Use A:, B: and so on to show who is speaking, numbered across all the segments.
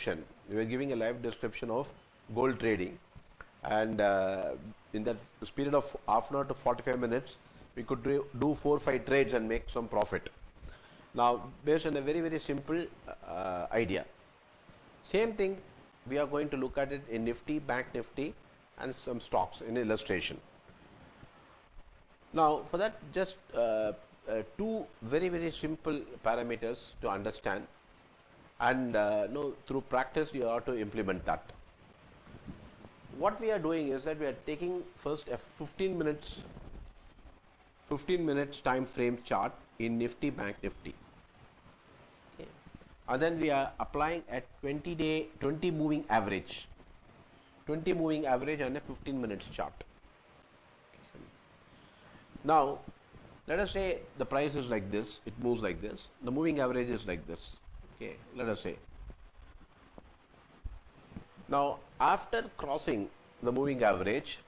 A: description. We were giving a live description of gold trading, and in that period of half an hour to 45 minutes, we could do 4 or 5 trades and make some profit. Now, based on a very, very simple idea. Same thing, we are going to look at it in Nifty, Bank Nifty, and some stocks in illustration. Now, for that, just two very, very simple parameters to understand, and through practice you have to implement that. What we are doing is that we are taking first a 15 minutes time frame chart in Nifty, Bank Nifty, okay. And then we are applying a 20 moving average on a 15 minutes chart. Okay. Now, let us say the price is like this, it moves like this, the moving average is like this, okay, let us say. Now, after crossing the moving average,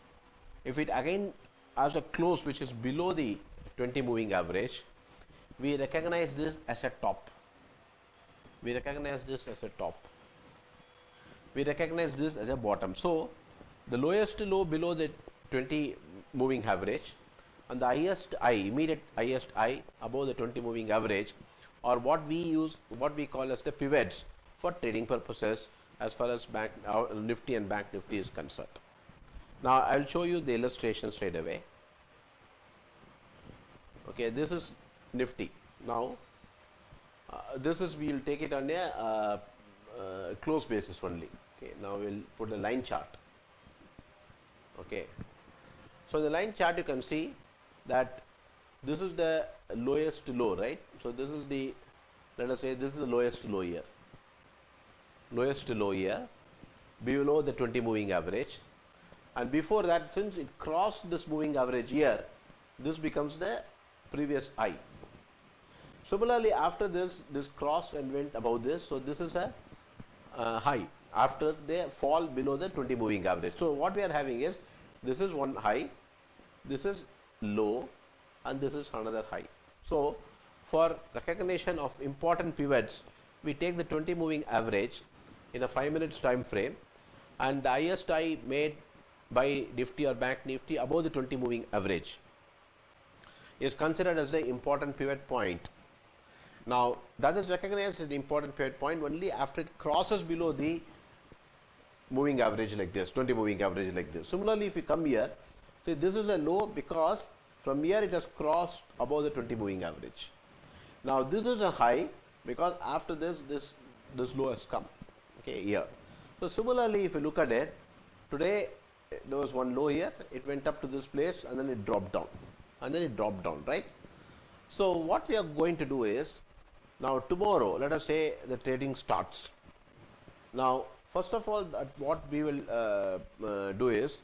A: if it again has a close which is below the 20 moving average, we recognize this as a top. We recognize this as a top. We recognize this as a bottom. So, the lowest low below the 20 moving average and the highest high, immediate highest high above the 20 moving average, or what we call as the pivots for trading purposes as far as Nifty and Bank Nifty is concerned. Now, I will show you the illustration straight away. Okay, this is Nifty. Now, this is, we will take it on a close basis only. Okay, now we will put a line chart. Okay, so the line chart you can see that this is the lowest low, right? So this is the, let us say this is the lowest low here. Lowest low here below the 20 moving average, and before that, since it crossed this moving average here, this becomes the previous high. Similarly, after this crossed and went above this, so this is a high after they fall below the 20 moving average. So what we are having is, this is one high, this is low, and this is another high. So for recognition of important pivots, we take the 20 moving average in a 5 minutes time frame, and the highest high made by Nifty or Bank Nifty above the 20 moving average is considered as the important pivot point. Now, that is recognized as the important pivot point only after it crosses below the moving average like this, 20 moving average like this. Similarly, if you come here, so this is a low because from here it has crossed above the 20 moving average. Now, this is a high because after this low has come, okay, here. So similarly, if you look at it, today there was one low here, it went up to this place and then it dropped down, and then it dropped down, right? So what we are going to do is, now tomorrow, let us say the trading starts. Now, first of all, what we will do is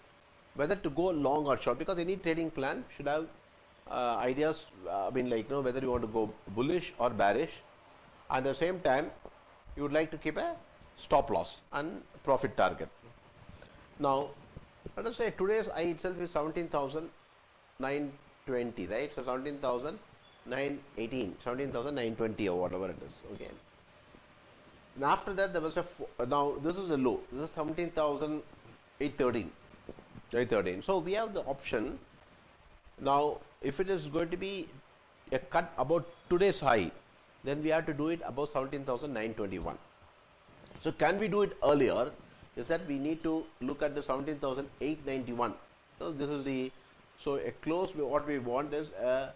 A: whether to go long or short, because any trading plan should have ideas, whether you want to go bullish or bearish. At the same time, you would like to keep a stop loss and profit target. Now, let us say today's high itself is 17,920, right? So 17,918, 17,920 or whatever it is. Okay. And after that, there was now this is the low. This is 17,813. So we have the option. Now, if it is going to be a cut about today's high, then we have to do it above 17,921. So can we do it earlier? Is that we need to look at the 17,891. So this is the, so a close, what we want is a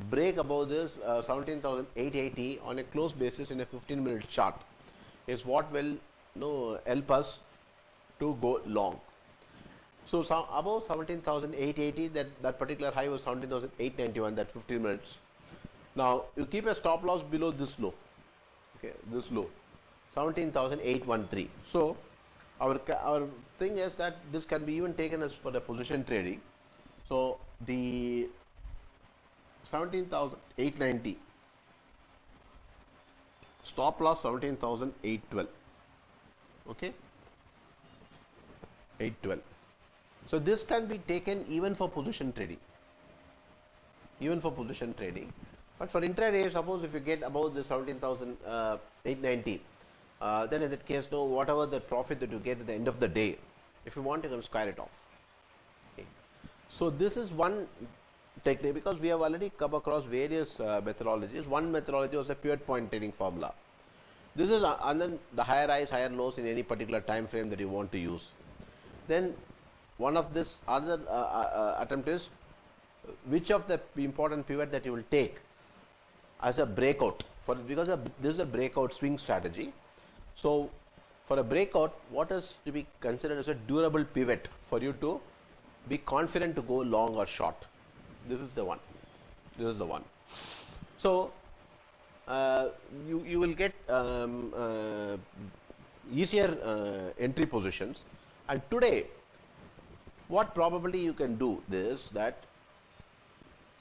A: break above this 17,880 on a close basis in a 15-minute chart is what will help us to go long. So above 17,880, that particular high was 17,891, that 15 minutes. Now you keep a stop loss below this low, okay, this low, 17,813. So our thing is that this can be even taken as for the position trading. So the 17,890 stop loss 17,812, okay, 812. So this can be taken even for position trading, But for intraday, suppose if you get above the 17,890, then in that case, no, whatever the profit that you get at the end of the day, if you want, you can square it off. Okay. So this is one technique, because we have already come across various methodologies. One methodology was the pivot point trading formula. This is and then the higher highs, higher lows in any particular time frame that you want to use. Then one of this other attempt is which of the important pivot that you will take as a breakout, because this is a breakout swing strategy. So for a breakout, what is to be considered as a durable pivot for you to be confident to go long or short? This is the one. This is the one. So you will get easier entry positions. And today, what probably you can do is that,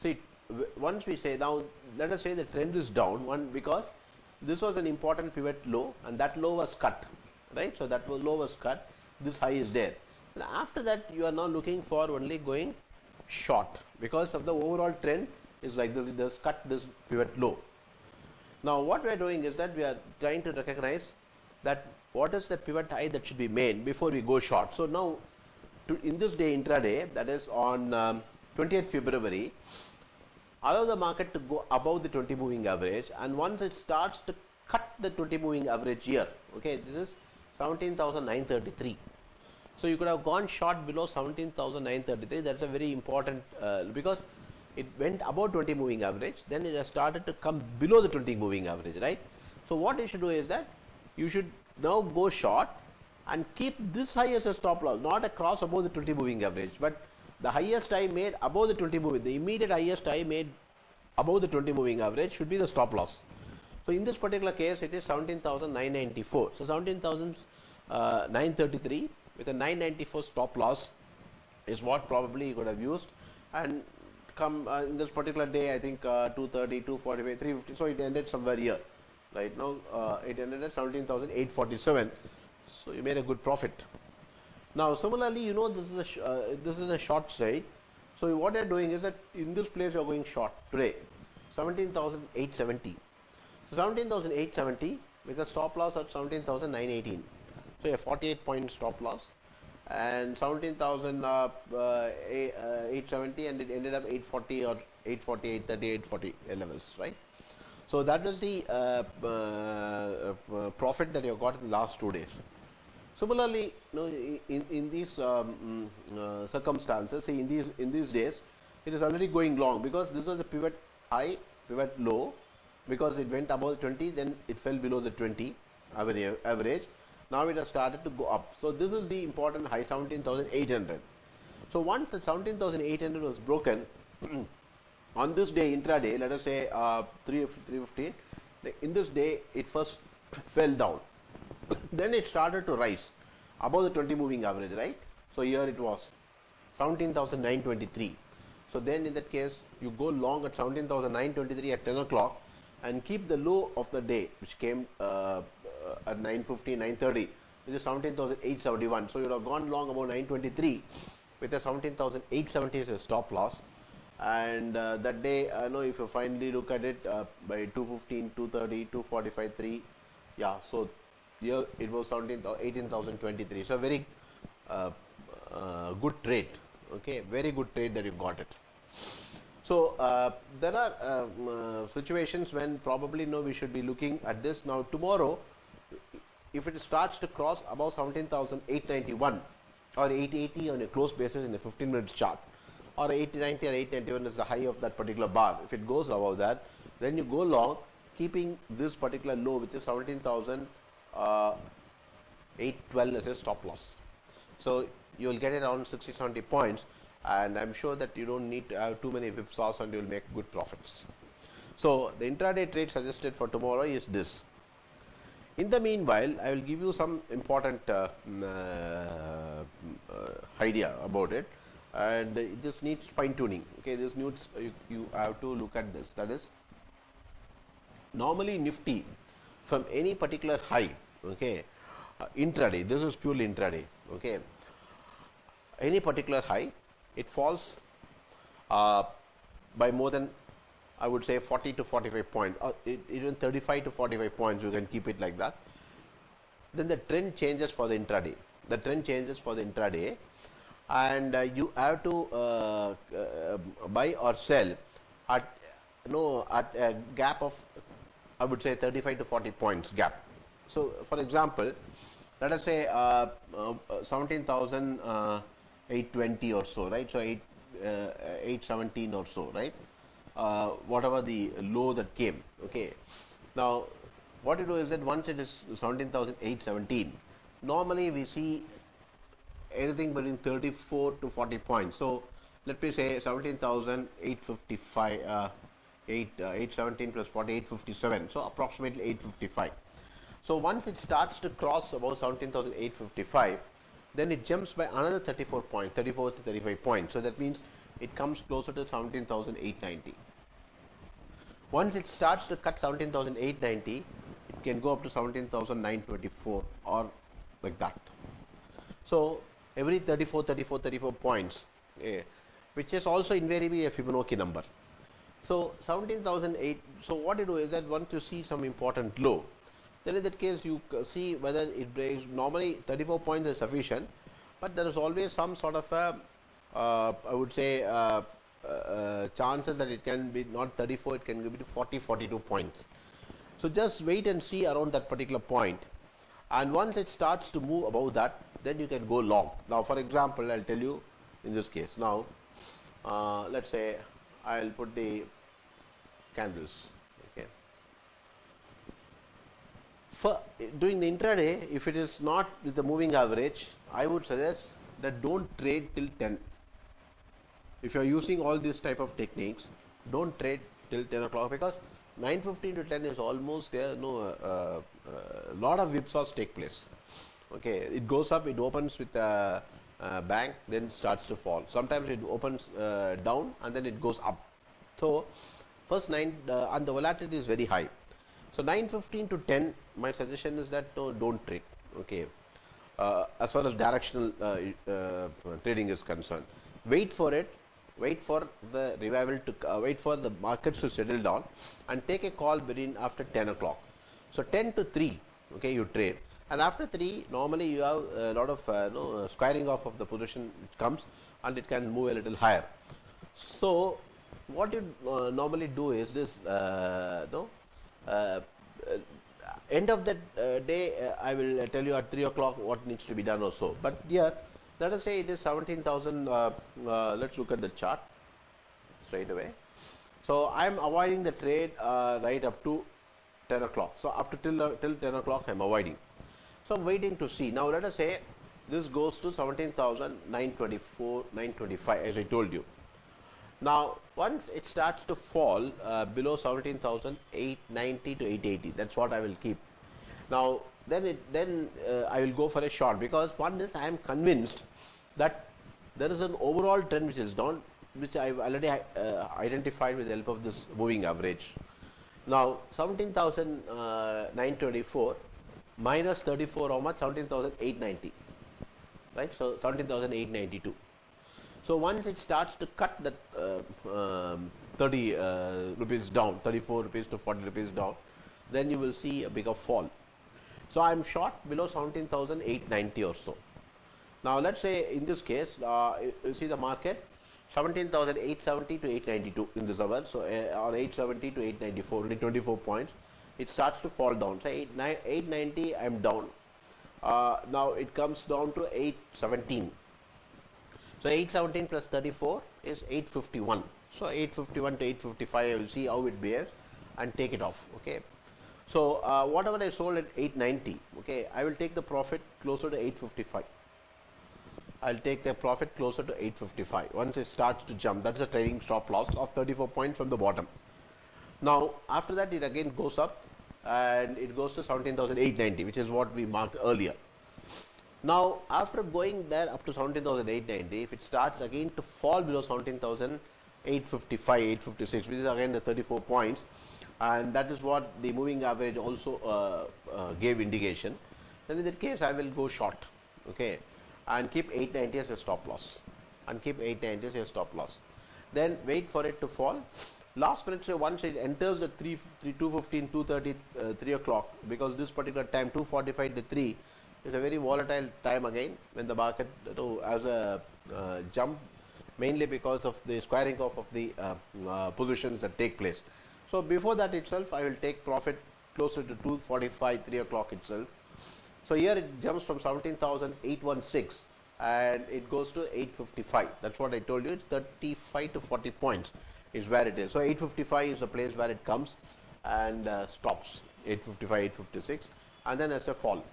A: see, once we say, now let us say the trend is down, one, because this was an important pivot low and that low was cut, right? So that low was cut, this high is there. And after that, you are now looking for only going short, because of the overall trend is like this, it has cut this pivot low. Now what we are doing is that we are trying to recognize that what is the pivot high that should be made before we go short. So now in this day intraday, that is on 20th February, allow the market to go above the 20 moving average, and once it starts to cut the 20 moving average here, okay, this is 17,933. So you could have gone short below 17,933. That's a very important because it went above 20 moving average, then it has started to come below the 20 moving average, right? So what you should do is that you should now go short and keep this high as a stop loss, not a cross above the 20 moving average, but the highest high made above the 20 moving, the immediate highest high made above the 20 moving average should be the stop loss. So in this particular case, it is 17,994. So 17,933 with a 994 stop loss is what probably you could have used, and come in this particular day, I think 230, 245, 350. So it ended somewhere here. Right now, it ended at 17,847. So you made a good profit. Now, similarly, you know, this is a short side. So what you are doing is that in this place you are going short today, 17,870. So 17,870 with a stop loss at 17,918. So a 48-point stop loss, and 17,870, and it ended up 840 or 840, 830, 840 levels, right? So that was the profit that you got in the last 2 days. Similarly, you know, in these circumstances, see, in these days, it is already going long, because this was the pivot high, pivot low, because it went above 20, then it fell below the 20 average. Now it has started to go up. So this is the important high, 17,800. So once the 17,800 was broken, on this day intraday, let us say 315, in this day it first fell down. Then it started to rise above the 20 moving average, right? So here it was 17,923. So then in that case, you go long at 17,923 at 10 o'clock and keep the low of the day, which came at 950, 930, which is 17,871. So you would have gone long about 923 with a 17,870 as a stop loss. And that day, I know if you finally look at it by 215, 230, 245, 3, yeah, so here it was 18,023. So very good trade, okay, very good trade that you got it. So there are situations when probably we should be looking at this. Now tomorrow, if it starts to cross above 17,891 or 880 on a close basis in a 15 minutes chart, or 890 or 891 is the high of that particular bar, if it goes above that, then you go long, keeping this particular low, which is 17,812 as a stop loss. So you will get it around 60-70 points, and I'm sure that you don't need to have too many whipsaws and you will make good profits. So the intraday trade suggested for tomorrow is this. In the meanwhile, I will give you some important idea about it, and this needs fine tuning. Okay, this needs you have to look at this. That is, normally Nifty from any particular high, okay, intraday, this is purely intraday, okay, any particular high, it falls by more than, I would say, 40 to 45 points, or even 35 to 45 points, you can keep it like that. then the trend changes for the intraday. The trend changes for the intraday, and you have to buy or sell at at a gap of, I would say, 35 to 40 points gap. So, for example, let us say 17,820 or so, right? So 817 or so, right? Whatever the low that came. Okay. Now, what you do is that once it is 17,817, normally we see anything between 34 to 40 points. So let me say 17,855, 817 plus 40, 857. So approximately 855. So once it starts to cross about 17,855, then it jumps by another 34 points, 34 to 35 points. So that means it comes closer to 17,890. Once it starts to cut 17,890, it can go up to 17,924 or like that. So every 34 points, which is also invariably a Fibonacci number. So 17,008. So what you do is that once you see some important low, then in that case you see whether it breaks. Normally 34 points is sufficient, but there is always some sort of a I would say chances that it can be not 34, it can be 40, 42 points. So just wait and see around that particular point, and once it starts to move above that, then you can go long. Now, for example, I'll tell you in this case. Now, let's say I'll put the candles. Okay. For doing the intraday, if it is not with the moving average, I would suggest that don't trade till 10. If you are using all these type of techniques, don't trade till 10 o'clock, because 9:15 to 10 is almost there. No, lot of whipsaws take place. Okay, it goes up, it opens with a bang, then starts to fall. Sometimes it opens down and then it goes up. So first and the volatility is very high. So 9:15 to 10, my suggestion is that no, don't trade. Okay, as far as directional trading is concerned, wait for it. Wait for the revival to wait for the markets to settle down, and take a call between after 10 o'clock. So 10 to 3, okay, you trade, and after 3, normally you have a lot of squaring off of the position which comes, and it can move a little higher. So what you normally do is this, end of that day, I will tell you at 3 o'clock what needs to be done or so. But here, let us say it is 17,000. Let's look at the chart straight away. So I am avoiding the trade right up to 10 o'clock. So up to till 10 o'clock I am avoiding. So I'm waiting to see. Now let us say this goes to 17,924, 925, as I told you. Now once it starts to fall below 17,890 to 880, that's what I will keep. Now then I will go for a short, because one is I am convinced that there is an overall trend which is down, which I have already identified with the help of this moving average. Now 17,924 minus 34, how much? 17,890, right? So 17,892. So once it starts to cut that 30 rupees down, 34 rupees to 40 rupees down, then you will see a bigger fall. So I am short below 17,890 or so. Now let's say in this case, you see the market 17,870 to 892 in this hour. So or 870 to 894, only 24 points. It starts to fall down. So 890, I am down. Now it comes down to 817. So 817 plus 34 is 851. So 851 to 855, I will see how it behaves and take it off. Okay. So whatever I sold at 890, okay, I will take the profit closer to 855. I'll take the profit closer to 855 once it starts to jump. That's the trading stop loss of 34 points from the bottom. Now after that, it again goes up and it goes to 17,890, which is what we marked earlier. Now after going there up to 17,890, if it starts again to fall below 17,855, 856, which is again the 34 points, and that is what the moving average also gave indication, then in that case I will go short, okay, and keep 890 as a stop loss, and keep 890 as a stop loss. Then wait for it to fall. last minute, say once it enters the 2:15, 2:30, 3 o'clock, because this particular time 2:45 to 3 is a very volatile time again when the market has a jump, mainly because of the squaring off of the positions that take place. So before that itself, I will take profit closer to 2:45, 3 o'clock itself. So here it jumps from 17,816 and it goes to 855. That's what I told you. It's 35 to 40 points is where it is. So 855 is the place where it comes and stops. 855, 856, and then as a fall.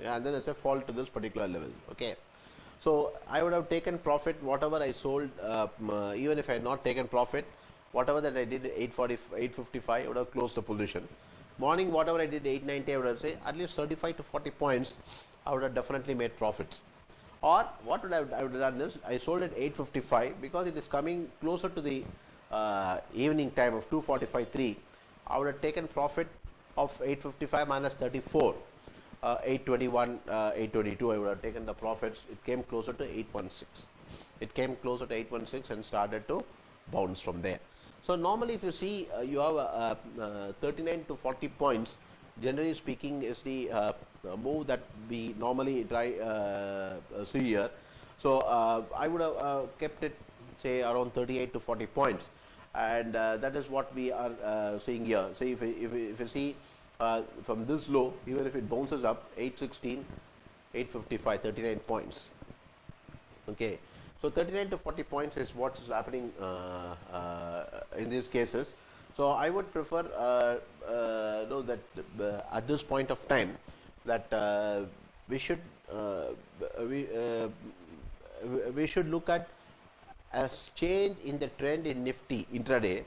A: Yeah, and then as a fall to this particular level. Okay. So I would have taken profit whatever I sold, even if I had not taken profit, whatever that I did 840, 855, I would have closed the position. Morning, whatever I did 890, I would have said at least 35 to 40 points, I would have definitely made profits. Or what would I would have done is, I sold at 855 because it is coming closer to the evening time of 2:45, 3. I would have taken profit of 855 minus 34. 821, 822, I would have taken the profits. It came closer to 816. It came closer to 816 and started to bounce from there. So normally, if you see, you have 39 to 40 points. Generally speaking, is the move that we normally try see here. So I would have kept it, say, around 38 to 40 points, and that is what we are seeing here. So if you see from this low, even if it bounces up 816, 855, 39 points. Okay, so 39 to 40 points is what is happening in these cases. So I would prefer know that at this point of time that we should look at a change in the trend in Nifty intraday,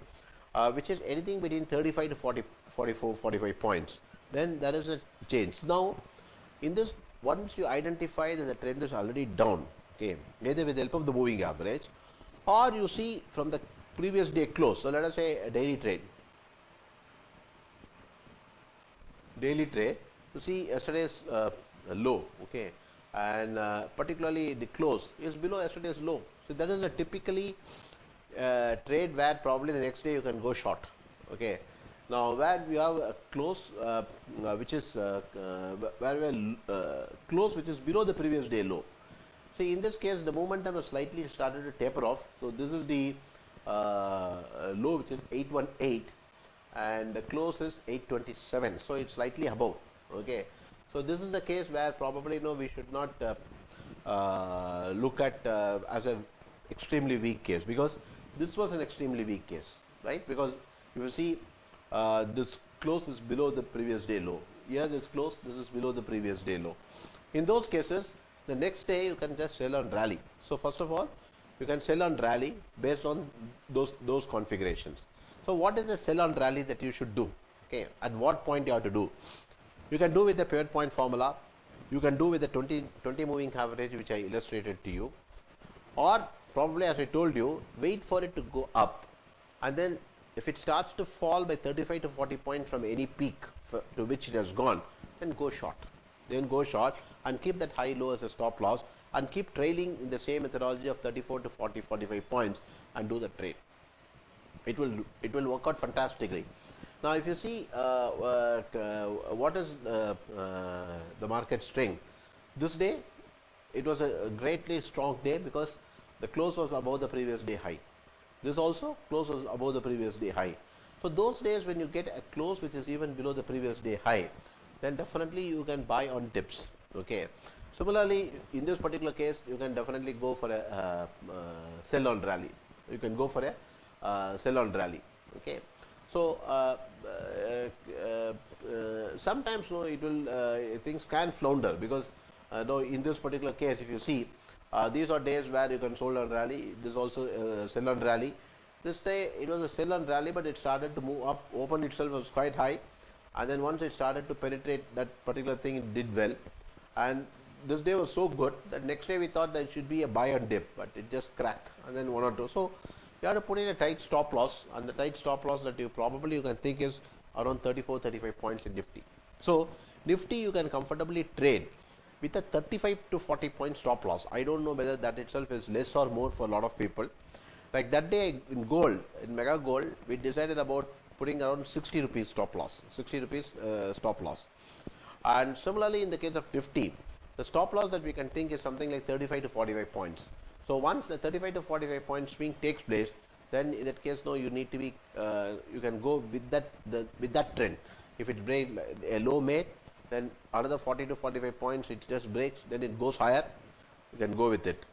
A: which is anything between 35 to 40, 44, 45 points. Then there is a change. Now, in this, once you identify that the trend is already down, okay, either with the help of the moving average, or you see from the previous day close. So let us say a daily trade. Daily trade, you see yesterday's low, okay, and particularly the close is below yesterday's low. So that is a typically trade where probably the next day you can go short. Okay. Now where we have a close which is where we are close which is below the previous day low. So in this case the momentum has slightly started to taper off. So this is the low, which is 818, and the close is 827. So it's slightly above. Okay. So this is the case where probably we should not look at as a extremely weak case, because this was an extremely weak case, right? Because you see this close is below the previous day low. Here this close, this is below the previous day low. In those cases, the next day you can just sell on rally. So first of all, you can sell on rally based on those configurations. So what is the sell on rally that you should do? Okay, at what point you have to do? You can do with the pivot point formula. You can do with the 20 moving average, which I illustrated to you, or probably, as I told you, wait for it to go up, and then if it starts to fall by 35 to 40 points from any peak to which it has gone, then go short. Then go short and keep that high low as a stop loss, and keep trailing in the same methodology of 34 to 40, 45 points and do the trade. It will work out fantastically. Now, if you see what is the market strength, this day it was a greatly strong day because the close was above the previous day high. This also close was above the previous day high. So those days when you get a close which is even below the previous day high, then definitely you can buy on dips. Okay. Similarly, in this particular case, you can definitely go for a sell on rally. You can go for a sell on rally. Okay. So sometimes it will things can flounder, because in this particular case, if you see, these are days where you can sell on rally. This is also sell on rally. This day it was a sell on rally, but it started to move up. Open itself was quite high, and then once it started to penetrate that particular thing, it did well. And this day was so good that next day we thought that it should be a buy and dip, but it just cracked, and then one or two. So you have to put in a tight stop loss, and the tight stop loss that you can think is around 34, 35 points in Nifty. So Nifty you can comfortably trade with a 35 to 40 point stop loss. I don't know whether that itself is less or more for a lot of people. Like that day in gold, in mega gold, we decided about putting around 60 rupees stop loss, 60 rupees stop loss. And similarly, in the case of Nifty, the stop loss that we can think is something like 35 to 45 points. So once the 35 to 45 point swing takes place, then in that case, no, you need to be, you can go with that trend. If it breaks a low made, then another 40 to 45 points, it just breaks, then it goes higher, you can go with it.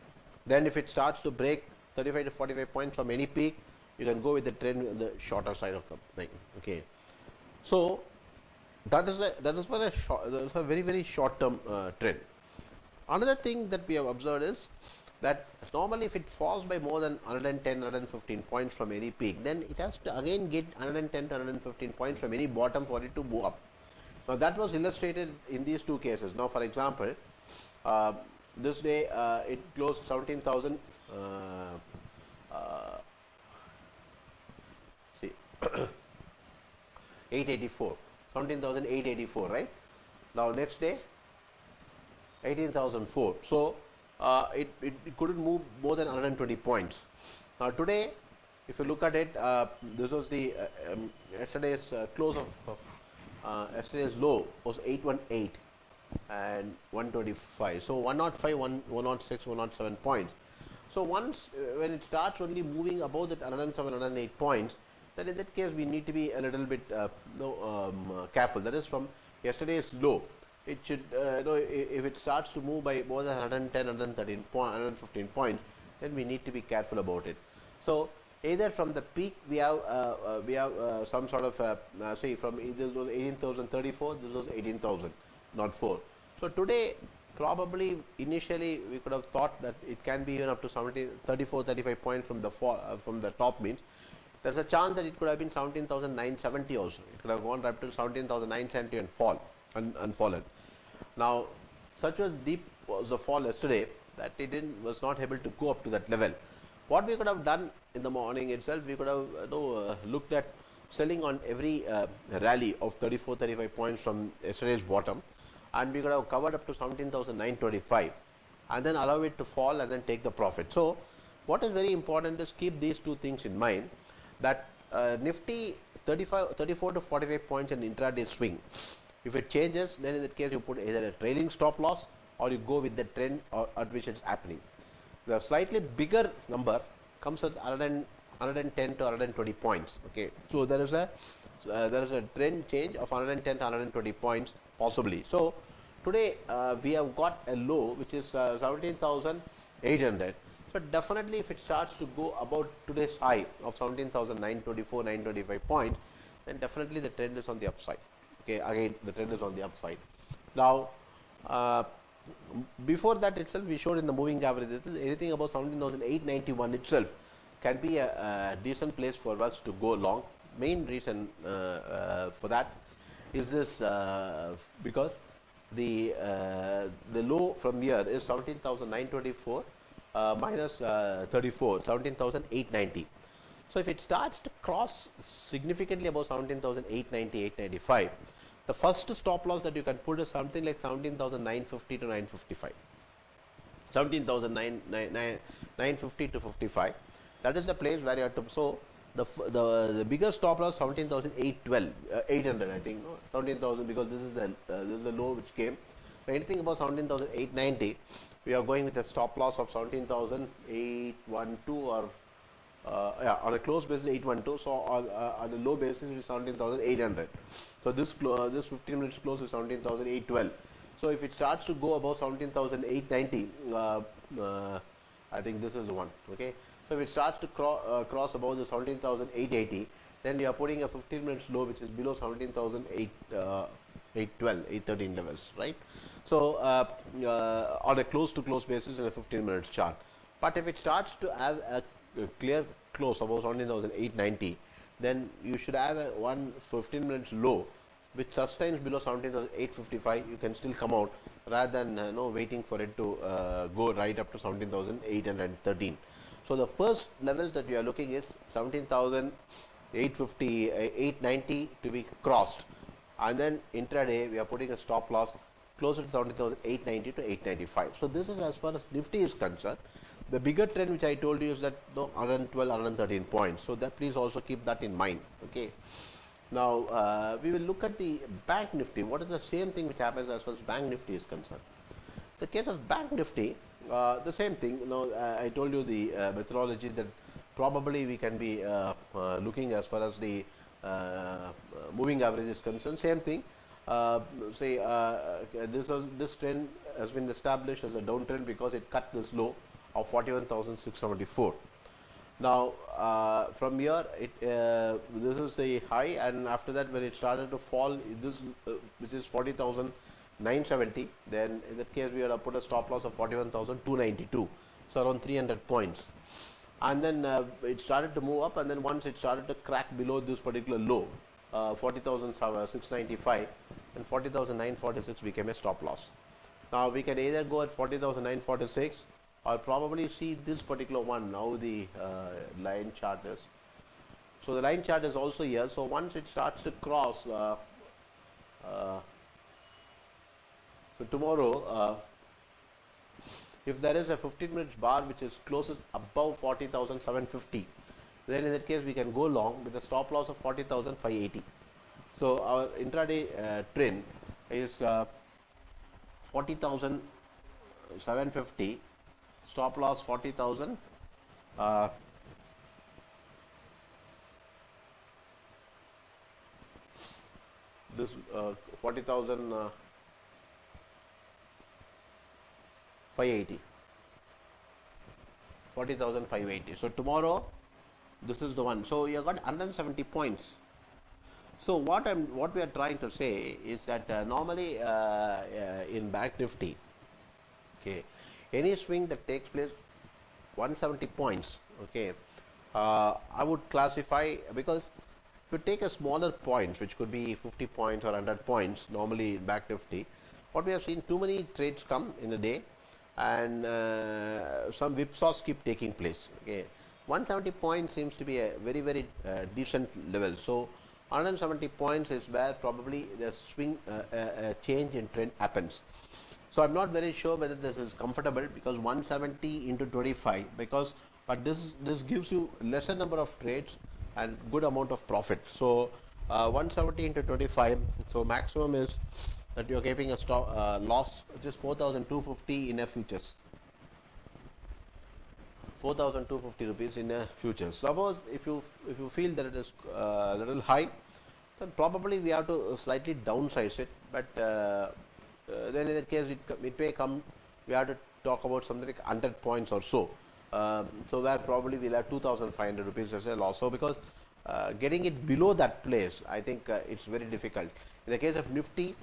A: Then if it starts to break 35 to 45 points from any peak, you can go with the trend on the shorter side of the thing. Okay, so that is a very short term trend. Another thing that we have observed is that normally if it falls by more than 110, 115 points from any peak, then it has to again get 110 to 115 points from any bottom for it to move up. Now that was illustrated in these two cases. Now for example, this day it closed 17,000. See, 884, 17,884, right? Now next day 18,004. So it couldn't move more than 120 points. Now today, if you look at it, this was the yesterday's close of yesterday's low was 818 and 125. So 105, 106, 107 points. So once when it starts only moving above that 107, 108 points, then in that case we need to be a little bit careful. That is from yesterday's low. It should, if it starts to move by more than 110, 113, 115 points, then we need to be careful about it. So either from the peak we have some sort of say from this was 18,034, this was 18,000, not 4. So today probably initially we could have thought that it can be even up to 34, 35 points from the fall, from the top means. There's a chance that it could have been 17,970 also. It could have gone up to 17,970 and fallen. Now, such was deep was the fall yesterday that it was not able to go up to that level. What we could have done in the morning itself, we could have looked at selling on every rally of 34, 35 points from yesterday's bottom, and we could have covered up to 17,925 and then allow it to fall and then take the profit. So, what is very important is keep these two things in mind, that Nifty 34 to 45 points in intraday swing. If it changes, then in that case you put either a trailing stop loss or you go with the trend at which it's happening. The slightly bigger number comes at 110 to 120 points. Okay, so there is a trend change of 110 to 120 points possibly. So today we have got a low which is 17,800. So definitely if it starts to go about today's high of 17,924, 925 points, then definitely the trend is on the upside. Okay, again the trend is on the upside. Now before that itself we showed in the moving average anything above 17,891 itself can be a decent place for us to go long. Main reason for that is this because the low from here is 17,924 minus 34, 17,890. So if it starts to cross significantly above 17,890, 895, the first stop loss that you can put is something like 17,950 to 955. 17,950 to 55. That is the place where you have to. So the bigger stop loss 17,812, 800 I think, no? 17,000 because this is the low which came. So anything above 17,890, we are going with a stop loss of 17,812 or on a close basis 812. So on the low basis it is 17,800. So this 15 minutes close is 17,812. So if it starts to go above 17,890, I think this is the one. Okay. So if it starts to cross above the 17,880, then we are putting a 15 minutes low which is below 17,812, 813 levels, right? So on a close to close basis in a 15 minutes chart. But if it starts to have a clear close above 17,890, then you should have a 15 minutes low which sustains below 17,855. You can still come out rather than waiting for it to go right up to 17,813. So the first levels that we are looking is 17,850, 890 to be crossed, and then intraday we are putting a stop loss closer to 17,890 to 895. So this is as far as Nifty is concerned. The bigger trend which I told you is that no, 112, 113 points. So that please also keep that in mind. Okay. Now we will look at the bank nifty. What is the same thing which happens as far as bank nifty is concerned? The case of bank nifty, the same thing. I told you the methodology that probably we can be looking as far as the moving average is concerned. Same thing. Say this trend has been established as a downtrend because it cut this low of 41,674. Now from here this is the high, and after that when it started to fall, this which is 40,970, then in that case we have to put a stop loss of 41,292, so around 300 points. And then it started to move up, and then once it started to crack below this particular low, 40,695 and 40,946 became a stop loss. Now we can either go at 40,946 or probably see this particular one. Now the line chart is, so the line chart is also here. So once it starts to cross, so tomorrow if there is a 15 minutes bar which is closest above 40,750, then in that case we can go long with a stop loss of 40,580. So our intraday trend is 40,750, stop loss 40,000, this 40,000 580, 40,580. So tomorrow this is the one. So you have got 170 points. So what we are trying to say is that normally in Bank Nifty, okay, any swing that takes place 170 points, okay, I would classify, because if you take a smaller points, which could be 50 points or 100 points, normally in Bank Nifty, what we have seen, too many trades come in a day, and some whipsaws keep taking place. Okay, 170 points seems to be a very, very decent level. So 170 points is where probably the swing change in trend happens. So I'm not very sure whether this is comfortable, because 170 into 25, but this gives you lesser number of trades and good amount of profit. So 170 into 25, so maximum is that you are keeping a loss, which is 4,250 in a futures. 4,250 rupees in a futures. Suppose if you feel that it is a little high, then probably we have to slightly downsize it. But then in that case it may come, we have to talk about something like 100 points or so. So where probably we'll have 2,500 rupees as a loss. So because getting it below that place, I think it's very difficult. In the case of Nifty,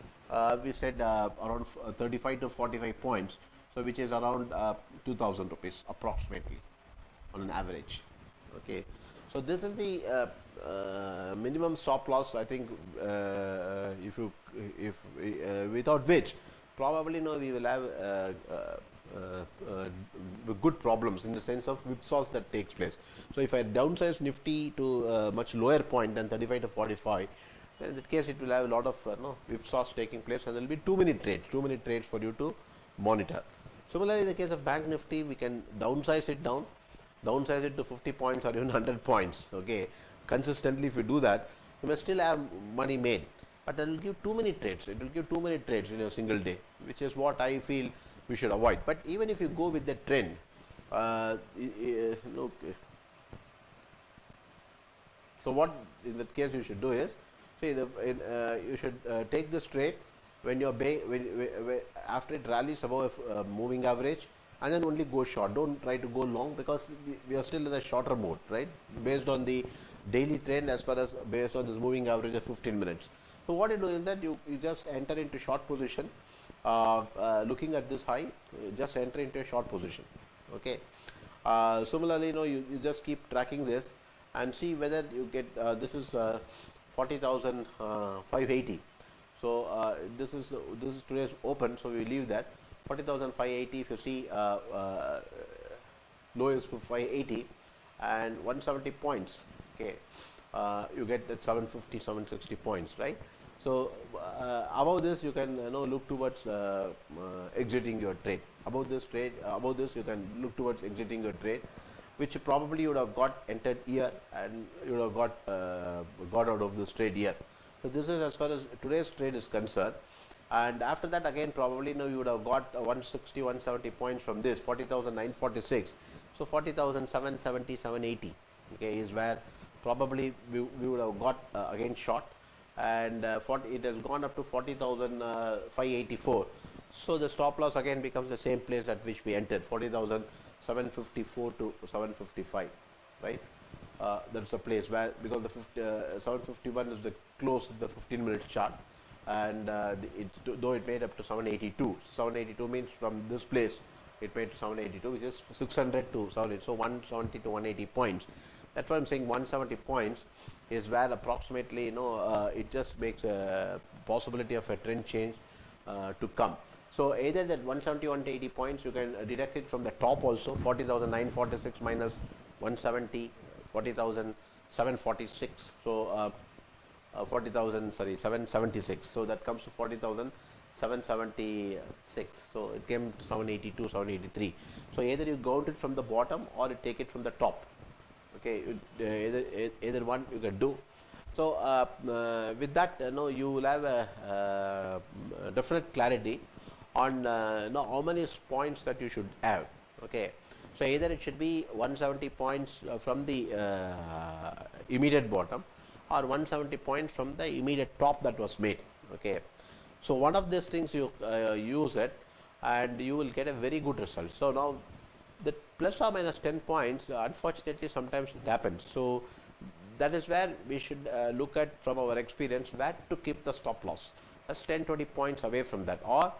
A: we said around 35 to 45 points, so which is around 2,000 rupees approximately on an average. Okay, so this is the minimum stop loss. I think if without which probably we will have good problems in the sense of whipsaws that takes place. So if I downsize Nifty to a much lower point than 35 to 45, then in that case it will have a lot of whipsaws taking place, and there will be too many trades for you to monitor. Similarly, in the case of Bank Nifty, we can downsize it to 50 points or even 100 points. Okay, consistently if you do that, you may still have money made, but that will give too many trades. It will give too many trades in a single day, which is what I feel we should avoid. But even if you go with the trend, so what in that case you should do is, see, you should take this trade when you're after it rallies above a moving average, and then only go short. Don't try to go long, because we are still in a shorter mode, right? Based on the daily trend as far as based on this moving average of 15 minutes. So what you do is that you just enter into short position, looking at this high, just enter into a short position. Okay. Similarly, you just keep tracking this and see whether you get this is 40,580. So this is today's open, so we leave that 40,580. If you see low is 580 and 170 points, okay, you get that 750, 760 points, right? So above this you can look towards exiting your trade. Above this you can look towards exiting your trade, which probably you would have got entered here and you would have got out of this trade here. So this is as far as today's trade is concerned. And after that again probably you would have got 160, 170 points from this 40,946. So 40,770, 780, okay, is where probably we would have got again short, and it has gone up to 40,584. So the stop loss again becomes the same place at which we entered, 40,754 to 755, right? That's the place where, because the 751 is the close of the 15-minute chart, and though it made up to 782. 782 means from this place it made to 782, which is 600 to 780, so 170 to 180 points. That's why I'm saying 170 points is where approximately it just makes a possibility of a trend change to come. So either that 170, 180 points you can deduct it from the top also, 40,946 minus 170, 40,746. So 776. So that comes to 40,776. So it came to 782, 783. So either you count it from the bottom or you take it from the top. Okay, either one you can do. So with that, you will have a definite clarity on how many points that you should have. Okay, so either it should be 170 points from the immediate bottom, or 170 points from the immediate top that was made. Okay, so one of these things you use it, and you will get a very good result. So now the plus or minus 10 points, unfortunately sometimes it happens. So that is where we should look at, from our experience, where to keep the stop loss. That's 10-20 points away from that, or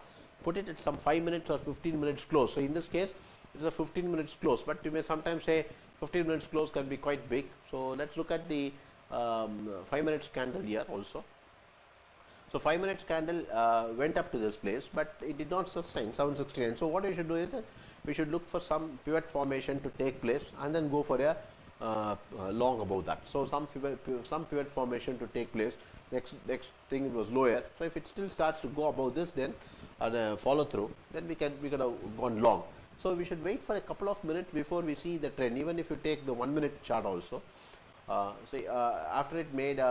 A: put it at some 5 minutes or 15 minutes close. So in this case it is a 15 minutes close, but you may sometimes say 15 minutes close can be quite big. So let's look at the 5 minutes candle here also. So 5 minutes candle went up to this place, but it did not sustain 769. So what we should do is we should look for some pivot formation to take place and then go for a long above that. So some pivot formation to take place. Next thing was lower. So if it still starts to go above this, then follow through, then we could have gone long. So we should wait for a couple of minutes before we see the trend. Even if you take the 1 minute chart also, after it made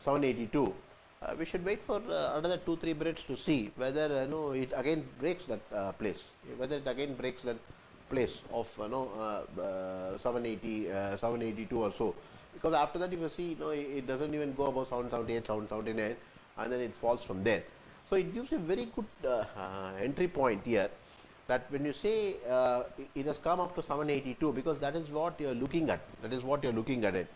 A: 782, we should wait for another 2-3 minutes to see whether it again breaks that place, whether it again breaks that place of 780, 782 or so. Because after that, if you see, it doesn't even go above 778, 779, and then it falls from there. So it gives a very good entry point here, that when you say it has come up to 782, because that is what you are looking at. That is what you are looking at it.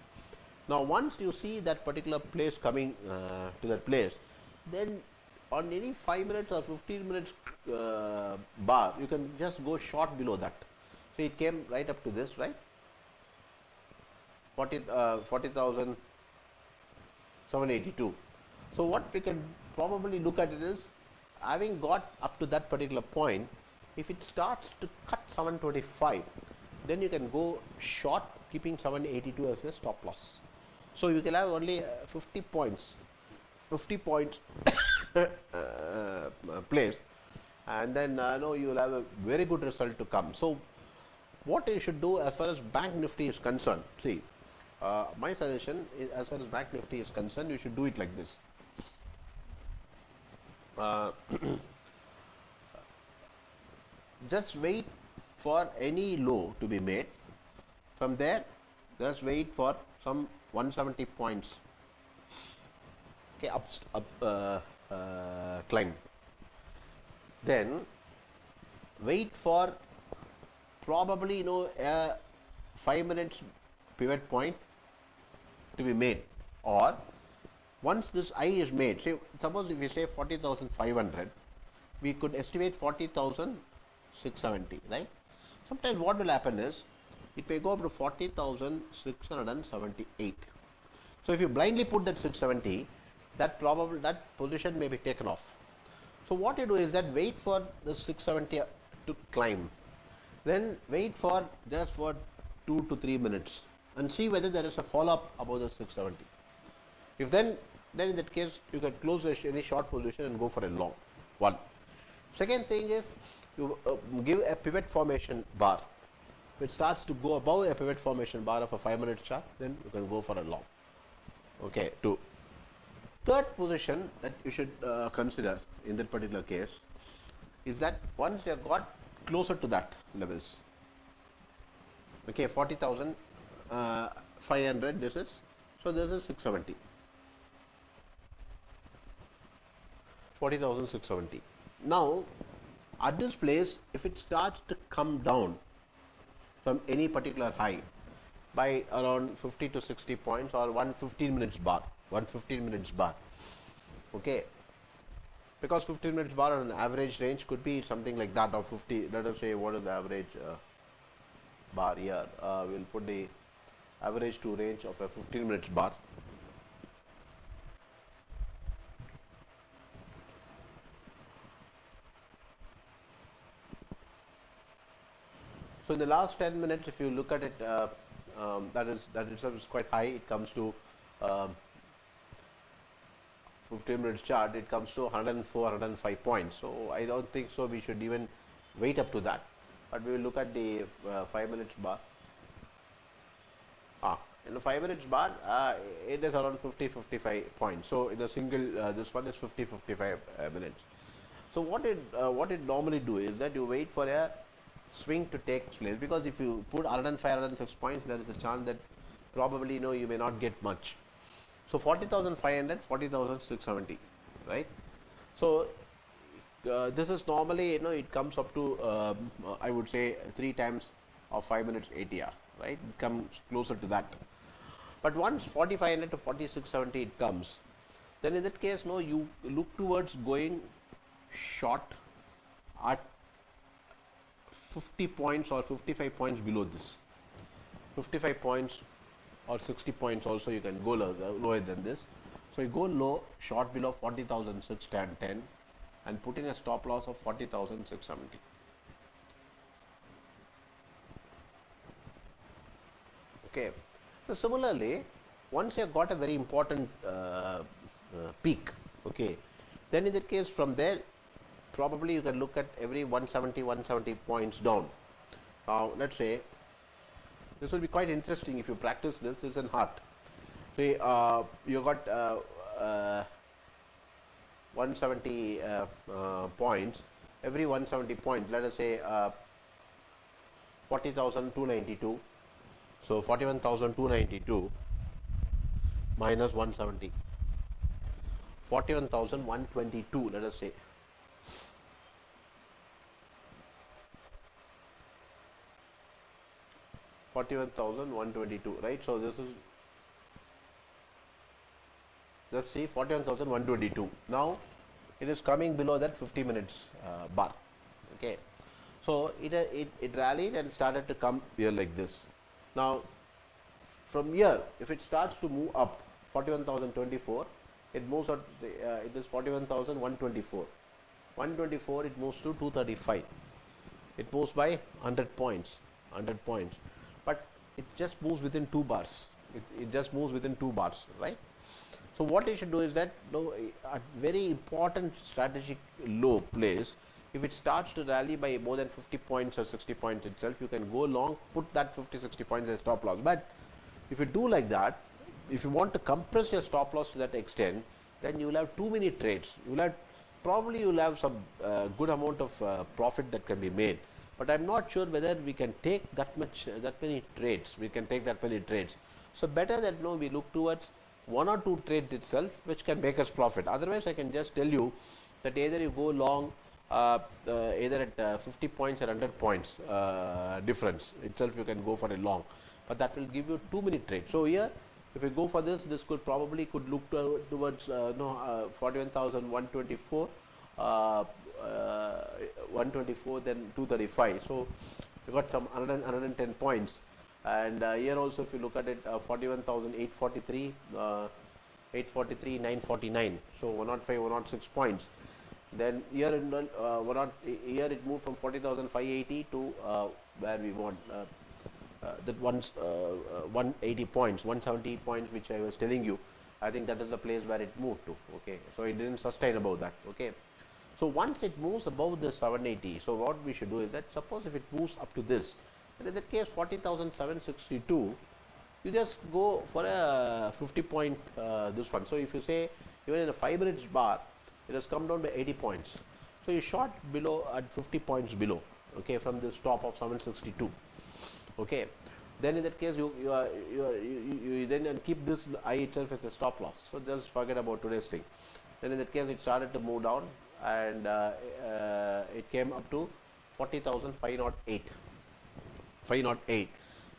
A: Now, once you see that particular place coming to that place, then on any 5 minutes or 15 minutes bar, you can just go short below that. So it came right up to this, right? 40,782. So what we can probably look at it is, having got up to that particular point, if it starts to cut 725, then you can go short, keeping 782 as a stop loss. So you can have only 50 points place, and then you will have a very good result to come. So what you should do as far as Bank Nifty is concerned, see, my suggestion is, as far as Bank Nifty is concerned, you should do it like this. Just wait for any low to be made. From there, just wait for some 170 points. Okay, climb. Then wait for probably a 5 minutes pivot point to be made, or once this I is made, say suppose if we say 40,500, we could estimate 40,670, right? Sometimes what will happen is, it may go up to 40,678. So if you blindly put that 670, that position may be taken off. So what you do is that wait for the 670 to climb, then wait for just for 2 to 3 minutes and see whether there is a follow up above the 670. If then then in that case you can close any short position and go for a long one. Second thing is you give a pivot formation bar. If it starts to go above a pivot formation bar of a 5-minute chart, then you can go for a long. Okay, two. Third position that you should consider in that particular case is that once you have got closer to that levels, okay, 40,500 this is, so this is 670, 40,670. Now at this place, if it starts to come down from any particular high by around 50 to 60 points or 115 minutes bar, okay, because 15 minutes bar on an average range could be something like that of 50. Let us say what is the average bar here. We'll put the average to range of a 15 minutes bar. So in the last 10 minutes, if you look at it, that itself is quite high. It comes to 15 minutes chart. It comes to 104, 105 points. So I don't think so. We should even wait up to that. But we will look at the 5 minutes bar. In the 5 minutes bar, it is around 50, 55 points. So in a single, this one is 50, 55 minutes. So what it normally do is that you wait for a swing to take place, because if you put 105, 106 points, there is a chance that probably you may not get much. So 40,500, 40,670, right? So this is normally it comes up to I would say 3 times of 5 minutes ATR, right? It comes closer to that. But once 4,500 to 4,670 it comes, then in that case you look towards going short at 50 points or 55 points below this. 55 points or 60 points also you can go lower than this. So you go low, short below 40,610 and put in a stop loss of 40,670. Okay. So similarly, once you have got a very important peak, okay, then in that case from there probably you can look at every 170 points down. Now let's say this will be quite interesting if you practice this. This is in heart. Say you got 170 points. Every 170 points, let us say 40,292. So 41,292 minus 170. 41,122. Let us say. 41,122, right? So this is, let's see, 41,122. Now it is coming below that 50 minutes bar. Okay, so it rallied and started to come here like this. Now from here, if it starts to move up 41,024, it moves out. It is 41,124. 124. It moves to 235. It moves by 100 points. 100 points. But it just moves within 2 bars. It just moves within 2 bars, right? So what you should do is that a very important strategic low place, if it starts to rally by more than 50 points or 60 points itself, you can go long, put that 50, 60 points as stop loss. But if you do like that, if you want to compress your stop loss to that extent, then you will have too many trades. You will have some good amount of profit that can be made. But I am not sure whether we can take that many trades. So better that we look towards 1 or 2 trades itself, which can make us profit. Otherwise, I can just tell you that either you go long, either at 50 points or 100 points difference itself, you can go for a long. But that will give you too many trades. So here, if you go for this could look towards 41,124. 124, then 235. So you got some 110 points. And here also, if you look at it, 41,843, 949. So 105, 106 points. Then here here it moved from 40,580 to where we want that 180 points, 170 points, which I was telling you. I think that is the place where it moved to. Okay, so it didn't sustain above that. Okay, so once it moves above the 780, so what we should do is that suppose if it moves up to this, and in that case 40,762, you just go for a 50 point this one. So if you say even in a 5 minutes bar, it has come down by 80 points. So you short below at 50 points below, okay, from this top of 762. Okay, then in that case you then keep this I itself as a stop loss. So just forget about today's thing. Then in that case it started to move down, and it came up to 40,508. 508.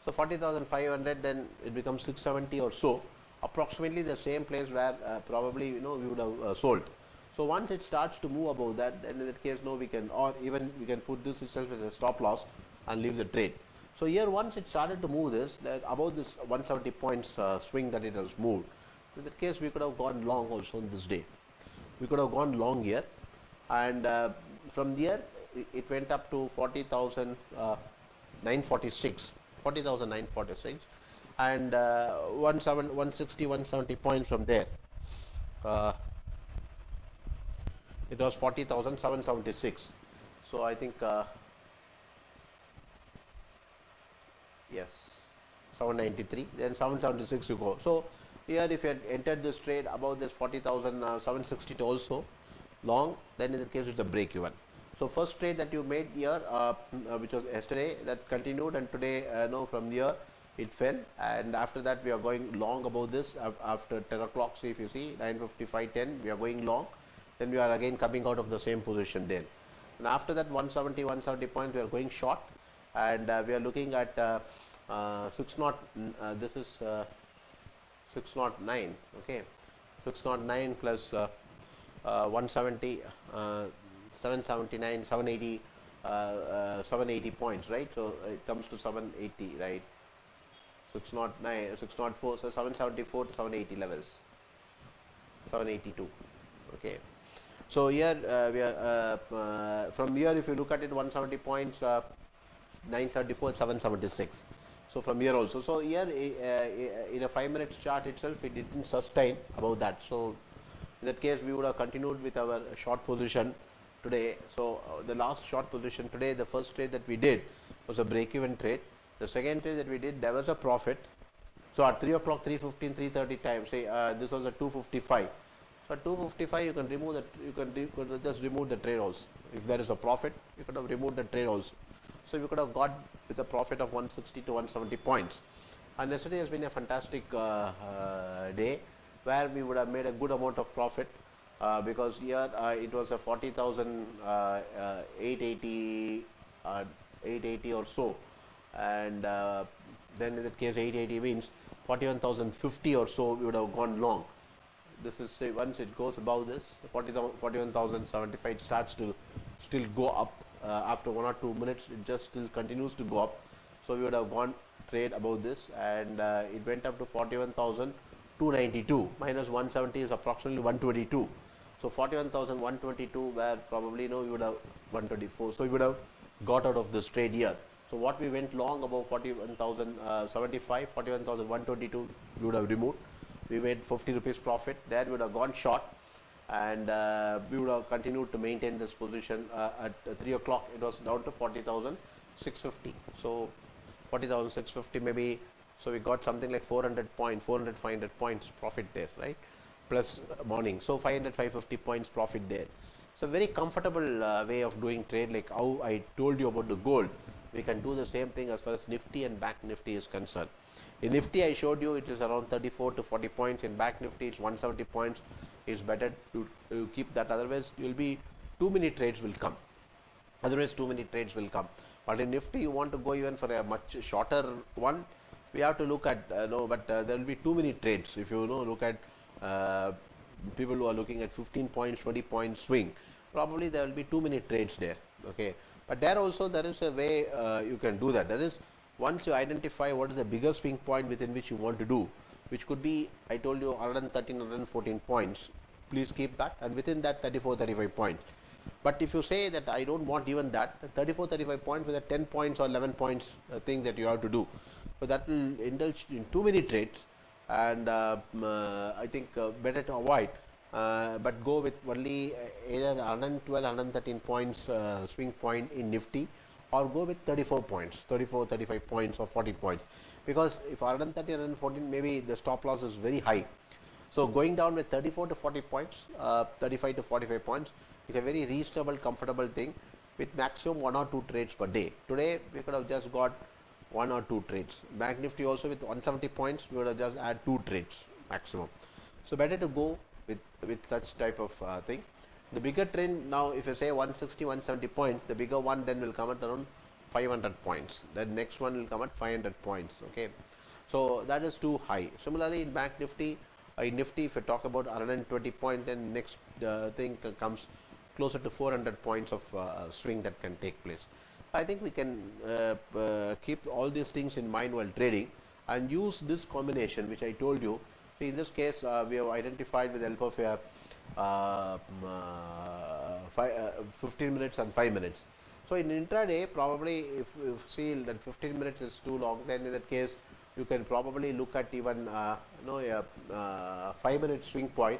A: So 40,500, then it becomes 670 or so, approximately the same place where probably we would have sold. So once it starts to move above that, then in that case we can, or even we can put this itself as a stop loss and leave the trade. So here once it started to move this, about this 170 points swing that it has moved, in that case we could have gone long also on this day. We could have gone long here, and from there it went up to 40,946, and 160, 170 points from there. It was 40,776. So I think yes, 793, then 776 you go. So here if you had entered this trade about this 40,760 also long, then in that case it's a break even. So first trade that you made here, which was yesterday, that continued, and today from here it fell, and after that we are going long about this after 10 o'clock. So if you see 9:55:10, we are going long, then we are again coming out of the same position then, and after that 170 points we are going short, and we are looking at 60, this is 609, okay, 609 plus 170, 779, 780, 780 points, right? So it comes to 780, right? 609, 604, so 774 to 780 levels, 782, okay. So here we are from here, if you look at it, 170 points, 974, 776. So from here also, so here in a 5 minutes chart itself, it didn't sustain above that. So in that case, we would have continued with our short position today. So the last short position today, the first trade that we did was a break-even trade. The second trade that we did, there was a profit. So at 3 o'clock, 3:15, 3:30 time, say this was a 255. So at 255, you can remove that. You can just remove the trade also. If there is a profit, you could have removed the trade also. So we could have got with a profit of 160 to 170 points. And yesterday has been a fantastic day where we would have made a good amount of profit because here it was a 40,880 or so, and then in that case 880 means 41,050 or so we would have gone long. This is, say, once it goes above this 41,075, it starts to still go up. After 1 or 2 minutes, it just still continues to go up. So we would have gone trade above this, and it went up to 41,292 minus 170 is approximately 122. So 41,122 where probably we would have 124. So we would have got out of this trade here. So what we went long above 41,075, 41,122 we would have removed. We made 50 rupees profit. There we would have gone short, and we would have continued to maintain this position. At 3 o'clock it was down to 40,650. So 40,650 maybe. So we got something like 400 points, 400, 500 points profit there, right? Plus morning. So 500, 550 points profit there. So very comfortable way of doing trade, like how I told you about the gold. We can do the same thing as far as Nifty and Bank Nifty is concerned. In Nifty, I showed you it is around 34 to 40 points. In Bank Nifty, it's 170 points. It's better to keep that. Otherwise, you will be too many trades will come. Otherwise, too many trades will come. But in Nifty, you want to go even for a much shorter one. We have to look at there will be too many trades. If you look at people who are looking at 15 points, 20 points swing, probably there will be too many trades there. Okay, but there also there is a way you can do that. That is, once you identify what is the bigger swing point within which you want to do, which could be, I told you, 113, 114 points. Please keep that, and within that 34, 35 points. But if you say that I don't want even that, 34, 35 points with a 10 points or 11 points thing that you have to do. So that will indulge in too many trades, and I think better to avoid, but go with only either 112, 113 points swing point in Nifty, or go with 34 points, 34, 35 points or 40 points, because if 130, 114, maybe the stop loss is very high. So going down with 34 to 40 points, 35 to 45 points is a very reasonable, comfortable thing with maximum 1 or 2 trades per day. Today we could have just got 1 or 2 trades. Bank Nifty also with 170 points, we would have just add 2 trades maximum. So better to go with such type of thing. The bigger trend now, if you say 160, 170 points, the bigger one then will come at around 500 points. Then next one will come at 500 points. Okay, so that is too high. Similarly, in Bank Nifty, in Nifty, if you talk about 120 points, then next thing comes closer to 400 points of swing that can take place. I think we can keep all these things in mind while trading and use this combination which I told you. So in this case, we have identified with the help of 15 minutes and 5 minutes. So in intraday, probably if you feel that 15 minutes is too long, then in that case you can probably look at even a 5-minute swing point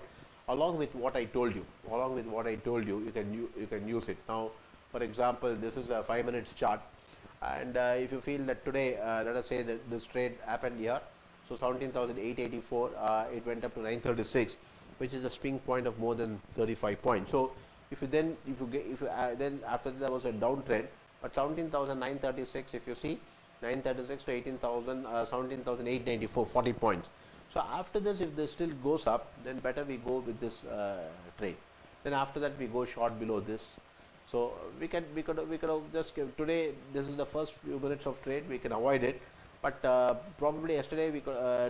A: along with what I told you. Along with what I told you, you can use it. Now, for example, this is a 5 minutes chart, and if you feel that today, let us say that this trade happened here, so 17,884, it went up to 936, which is a swing point of more than 35 points. So if you then then after that there was a downtrend, but 17,936, if you see 936 to 18,000, 17,894, 40 points. So after this, if this still goes up, then better we go with this trade. Then after that we go short below this. So we could have just today. This is the first few minutes of trade. We can avoid it, but probably yesterday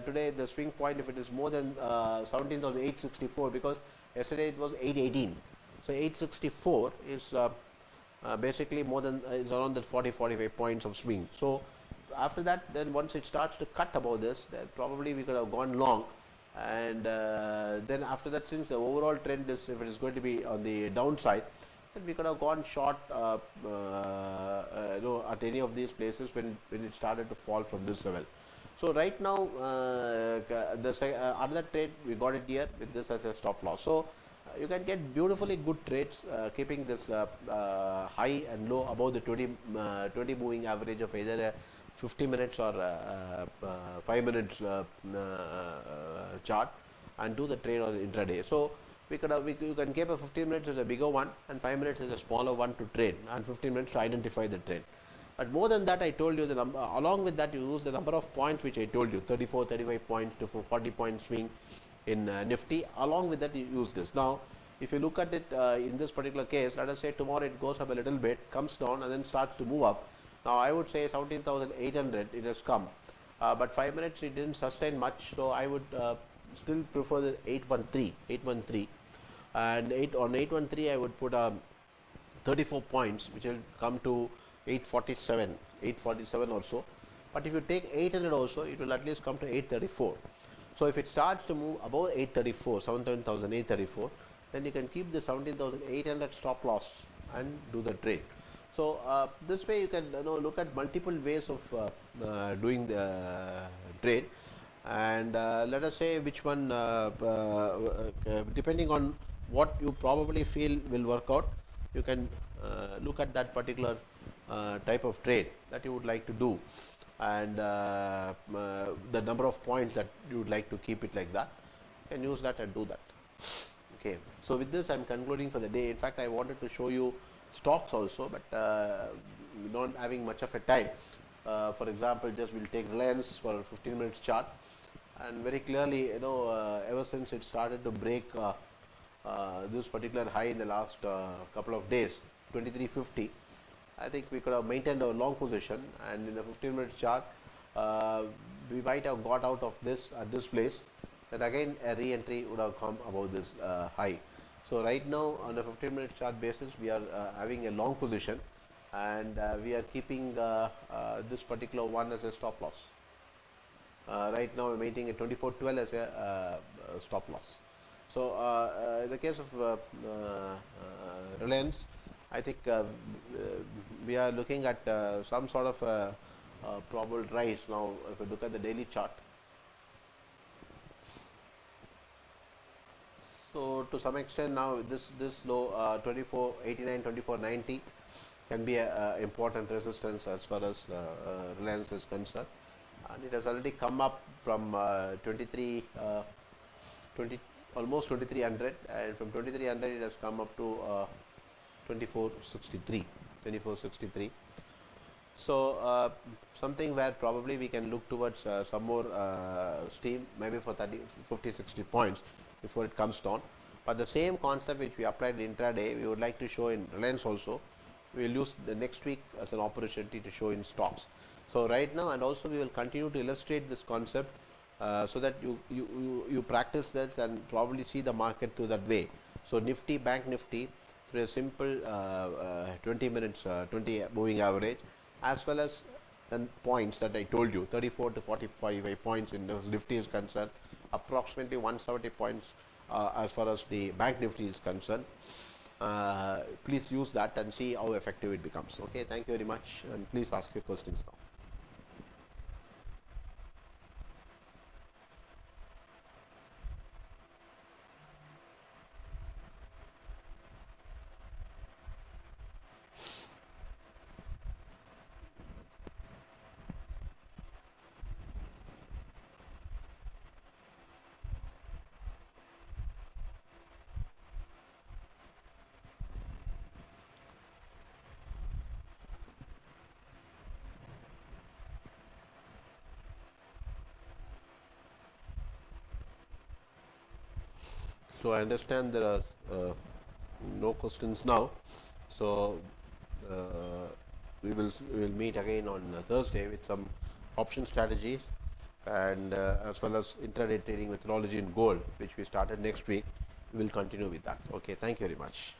A: today the swing point, if it is more than 17,864, because yesterday it was 818. So 864 is basically more than is around that 40-45 points of swing. So after that, then once it starts to cut above this, then probably we could have gone long, and then after that, since the overall trend is, if it is going to be on the downside, then we could have gone short at any of these places when it started to fall from this level. So right now, another trade we got it here with this as a stop loss. So you can get beautifully good trades keeping this high and low above the 20 moving average of either a 50 minutes or 5 minutes chart, and do the trade on intraday. So you can keep a 15 minutes as a bigger one and 5 minutes as a smaller one to trade, and 15 minutes to identify the trade. But more than that, I told you the number. Along with that, you use the number of points which I told you, 34, 35 points to 40 point swing in Nifty. Along with that, you use this. Now, if you look at it in this particular case, let us say tomorrow it goes up a little bit, comes down, and then starts to move up. Now, I would say 17,800 it has come, but 5 minutes it didn't sustain much, so I would still prefer the 813, and on 813 I would put 34 points, which will come to 847 or so. But if you take 800 also, it will at least come to 834. So if it starts to move above 834, 17,834, then you can keep the 17,800 stop loss and do the trade. So this way you can look at multiple ways of doing the trade, and let us say which one, depending on what you probably feel will work out, you can look at that particular type of trade that you would like to do, and the number of points that you would like to keep it like that. You can use that and do that. Okay, so with this I am concluding for the day. In fact, I wanted to show you stocks also, but not having much of a time. For example, just we'll take Reliance for a 15 minutes chart, and very clearly, ever since it started to break this particular high in the last couple of days, 2350, I think we could have maintained our long position, and in the 15 minute chart we might have got out of this at this place, then again a re-entry would have come above this high. So right now on a 15 minute chart basis, we are having a long position, and we are keeping this particular one as a stop loss. Right now we are maintaining a 2412 as a stop loss. So in the case of Reliance, I think we are looking at some sort of probable rise. Now if you look at the daily chart, So to some extent now this low 2489, 2490 can be a important resistance as far as Reliance is concerned, and it has already come up from 23 20 almost 2300, and from 2300 it has come up to 2463 2463. So something where probably we can look towards some more steam, maybe for 30, 50, 60 points before it comes down. But the same concept which we applied in intraday, we would like to show in Reliance also. We will use the next week as an opportunity to show in stocks. So right now, and also we will continue to illustrate this concept so that you practice this and probably see the market through that way. So Nifty, Bank Nifty, through a simple 20 minutes, 20 moving average, as well as the points that I told you, 34 to 45 points in Nifty is concerned, approximately 170 points as far as the Bank Nifty is concerned. Please use that and see how effective it becomes. Okay, thank you very much, and please ask your questions now. So I understand there are no questions now. So uh, we will meet again on Thursday with some option strategies, and as well as intraday trading methodology in gold, which we started next week. We will continue with that. Okay, thank you very much.